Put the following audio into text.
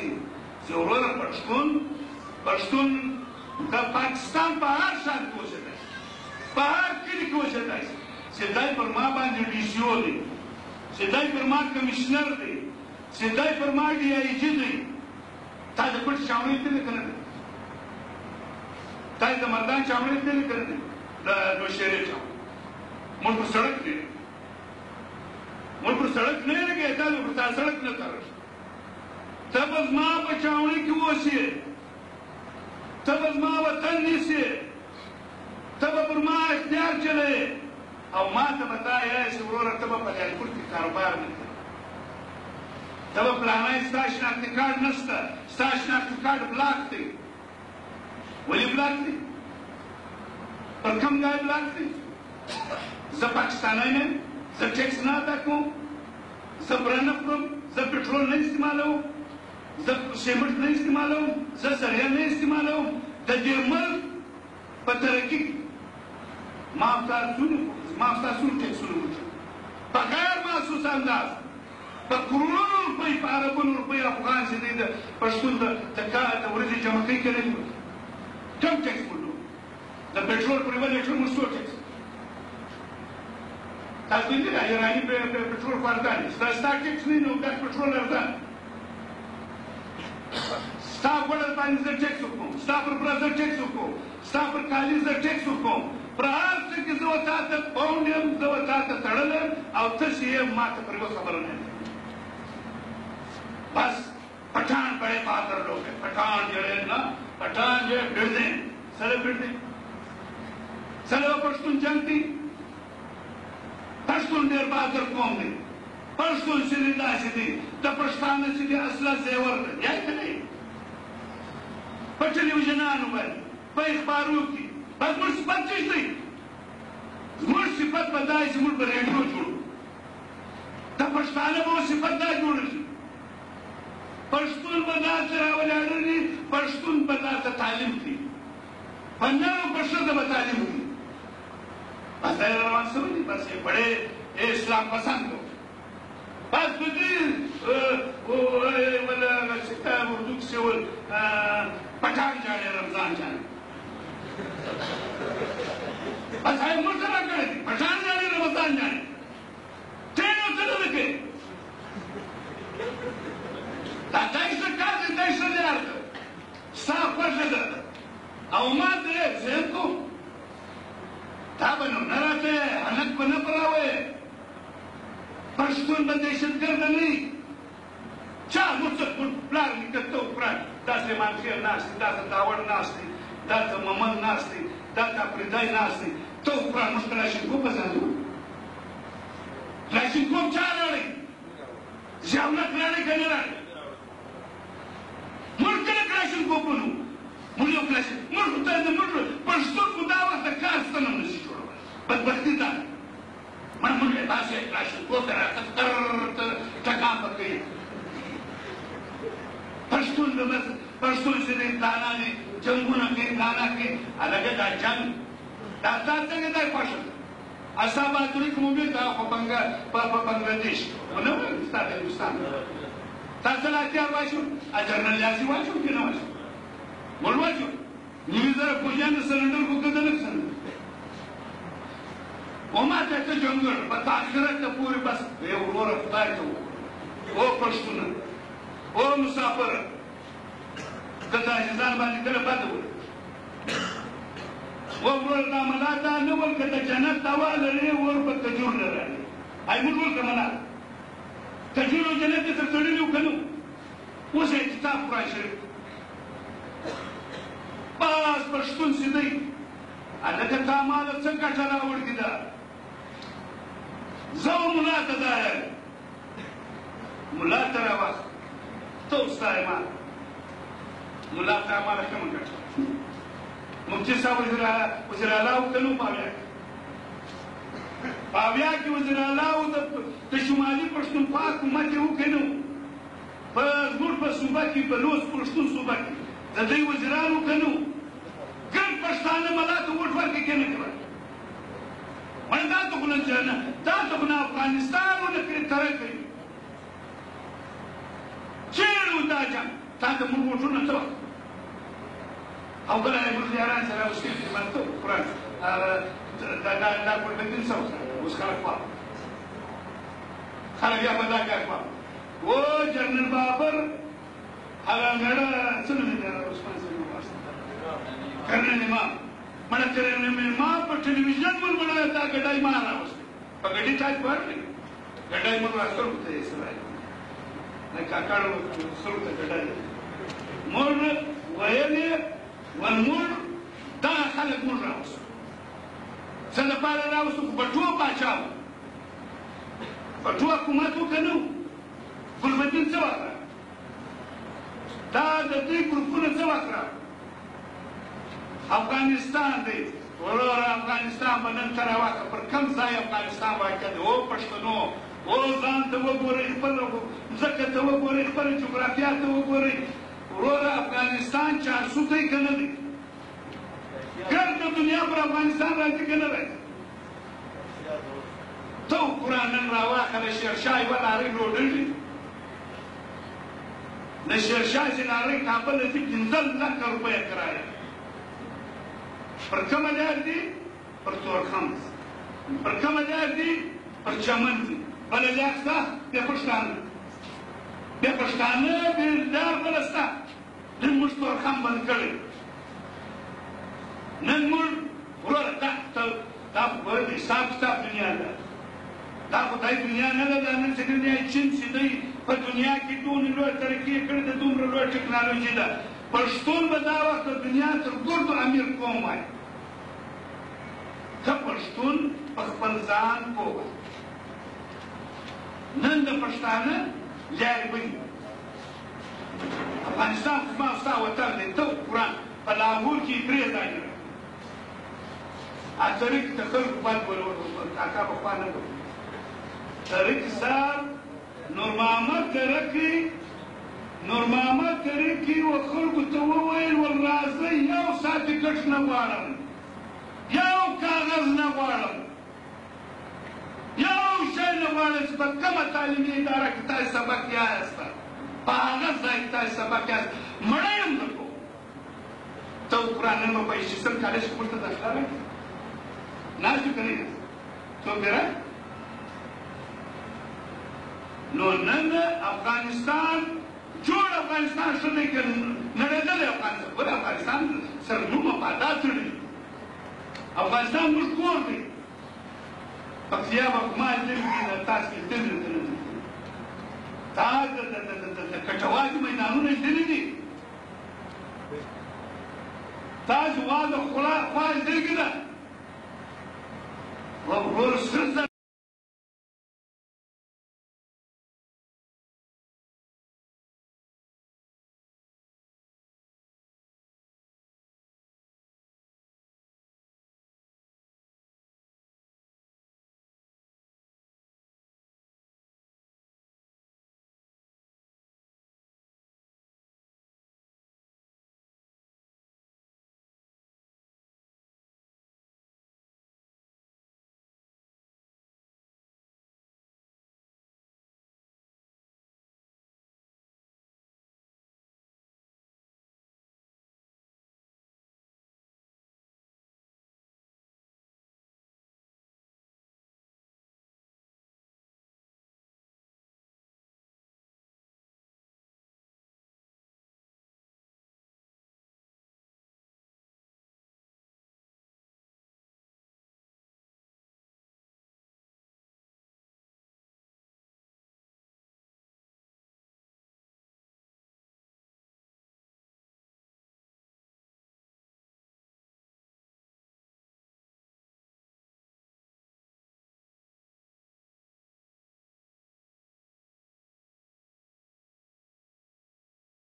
داسې چې وروره پښتون د پاکستان په هر ښار کې اوسېدی شي، په هر کلي کې اوسېدی شي چې دی پر ما باندې ډي سي او دی، چې دی پر ما کمیشنر دی، چې دی پر ما ډي آی جي دی. تا د پټ چاوڼۍ تللی که نه دی؟ تا د مردان چاوڼۍ تللی که نه دی؟ د نوشهرې چاوڼۍ موږ پر سړک دی، موږ پر سړک نه یې لګوې، تا به پر تا سړک نه تړل. ته به زما په چاوڼۍ کې اوسې، ته به زما وطن نیسې، ته به پر ما اختیار چلوې او ما ته به دا یې چې وروره ته به په جانپور کې کاروبار نه کوې، ته به پلانی ستا شناختي کارډ نشته، ستا شناختي کارډ بلاک دی. ولې بلاک دی؟ پر کوم ځای بلاک دی؟ زه پاکستانی نه یم، زه ټیکس نه ادا کوم، زه بره نه خورم، زه پټرول نه استعمالوم، زه سیمنټ نه استعمالوم، زه سریه نه استعمالوم. د دې ملک په ترقي کې ما او تاسو ټیکسونه وچو په غیر محسوس انداز په کروڑونو روپۍ، په اربونو روپۍ افغان چې دی د پښتون د ورځې جمعکۍ کې نه دي کوم ټیکس موږ د پټرول پر یوه لیټر موږ څو ټیکس تاسو ویلي ده ایراني پټرول خو ارزان دي، ستا ټیکس نه وي نو دا پټرول ارزان ستا غوړه باندې زه ټیکس وکړم، ستا پر بره زه ټیکس وکړم، ستا پر کالي زه ټیکس وکړم، پر هر څه کې زه تا ته پاونډ یم، زه تا ته تړلی یم او ته چې یې ما ته پر یوه خبره نه یم. بس پٹھان بڑے بہادر لوگ ہیں، پٹھان جڑے نا پٹھان جو بڑھتے ہیں سڑے بڑھتے ہیں سڑے وہ پشتون جنگتی پشتون دیر بہادر قوم دی، پشتون سیدھی دا سیدھی دا پشتان سیدھی اصلہ زیور دی، یہی کہ نہیں پر ٹیلیویژنانو باندې په اخبارو کې بس موږ صفت څه دی، زموږ صفت به دا چې موږ به ریډیو جوړو، د پښتانه به صفت دا جوړه شي، پښتون به داسې راولاړ دي، پښتون به داسې تعلیم کړي، په نرو په ښځه به تعلیم کړي. بس دا روان شوي دي، بس یې بڑے اسلام پسند ہو، بس بدي ولا کتاب اردو کې ول پټان جاړي رمضان جاړي بس هاي موږ سره کړی دي پټان جاړي رمضان جاړي ټینو څه نه وکړي دا دایسه کار دی دایسه دی ارته ستا خوښه ده او ما ترې ذهن کوم تا به نو نه راته هلک به نه براوې پښتون به دهشتګرد نه وي چا موږ څه پلار نیکه ته وکړل داسې مانخېل ناست دی داسې داوړ ناست دی داسې ممن ناست دی داسې اپریدی ناست دی ته وکړل موږ کلاشینکوف به ځانو کلاشینکوف چا راوړی ضیاءالله راوړی که نه راوړی موږ کله کلاشینکوف ونو موږ یو موږ خدای د موږ پښتون خو دا وخت د کار ستنه نه شي جوړولی بدبختي دا من موږ یې داسې کلاشینکوف ته راته ټکان به کوي پښتون چې دی دانا دي جنګونه کوي دانا کوي هلکه دا جنګ دا ستا څنګه دی خوښه ده استا بهادري که مو ویل دا خو په بنګلادیش ونه ویل ستا د هندوستان تاسو له اختیار واچو جنرال یاسین واچو که نه واچو ول واچو نوي زره فوجیان د سرنډر خو که ده لږ سرنډر وما ته ته جنګل په تاخرت ته پورې بس ای وروره خدای ته وکړو او پښتونه او مسافر که د عاجزان باندې کله بده وي و وروره دا ملا دا نه ول که د جنت هوا لرې ور به کجور نه رالي ای موږ ول که ملا کجور او جنت یې سره تړلي وو که نه اوس یې کتاب قرآن شریف بس پښتون چې دی هلکه تا ما له څه ګټه راوړې ده زه ملا ته دا یم ملا ته راواخله ته وستایې ما ملا ته ما له کومه ګټه مفتي صاحب وزیر اعلی و که نه پاویا کې پاویا کې وزیر اعلی و د شمالي پښتونخوا حکومت یې و که نه په زموږ په صوبه کې په لوست پښتون صوبه کې د دوی وزیران و که نه ګڼ پښتانه ملا ته ووټ ورکړي که نه کړه من دا ته خو نه افغانستان ونه کړې تره کوي چېرې و دا جنګ تا ته موږ وټونه څه وخت او کله یې موږ یاران سره اوسې خدمت ته قرآن دا ګوربندین څه وکړه اوس خلک پاک خلک بیا په دا کار پاک و جنرال بابر هغه مېړه څه نوم دی عثمان صاحب کرنل امام مړه کرنل امام په ټلویزیون باندې دا ګډای ما راوستي په ګډي چا ورته ګډای موږ راځو ته اسرائیل نه کاکاړو سره ته ګډای مور وایي ولمور دا خلک موږ راوستو څه لپاره راوستو په ټول باچاو په ټول حکومت وکړو ګلبدین څه وکړه دا د دې ګروپونو څه وکړه افغانستان دی ورور افغانستان باندې تر واکه پر کم ځای افغانستان واقع دی او پښتنو او ځان ته وګورئ خپل ځکه ته وګورئ خپل جغرافیه ته وګورئ ورور افغانستان 400 دی کنه دی ګرد دنیا پر افغانستان راځي کنه راځي ته قرآن نن راواخله شیرشاه یوه لارۍ لوډلې د شیرشاه چې لارۍ کابل ته 15 لکه روپۍ کرایه پر کومه لار دي پر تورخم پر کومه لار دي پر چمن دي بله لار شته بیا پښتانه بیا لار بله شته نن موږ تورخم بند کړی نن موږ وروره دا خو حساب کتاب دنیا ده دا خدای دنیا نه ده دا نن چې دنیا چین چې دی په دنیا کې دونه لویه ترقي کړې ده دومره لویه ټکنالوژي ده پښتون به دا وخت د دنیا تر ګردو امیر قوم وای که پښتون په خپل ځان پوه نن د پښتانه لارې بندي افغانستان خو زما ستا وطن دی ته قرآن په لاهور کې 3 ځایونه طریق د خلکو بد کاکا پخوا نه کوي طریق صاحب نور محمد ترکي و خلکو ته وویل ول راځئ یو ساعتیکټ نه غواړم یو کاغذ نه غواړم یو شی نه غواړم چې په کومه تعلیمي اداره کې تاسو سبق یاست په هغه ځای کې تاسو سبق یاست مړی هم نه کوم ته قرآن نن په ایشیسن کالج کې ورته داخله راکړې ناست یو که نه څوک دی راک نو نن افغانستان جوړ افغانستان ښه دی که نړېدلی افغانستان ولې افغانستان سره زموږ مفادات تړلي افغانستان موږ کور دی پکتیا به کومه لیدلي تاسو لیدلي که نه تاسو د کټوازي میدانونه لیدلي دي تاسو وا د خوا لیدلي که نه ورور سره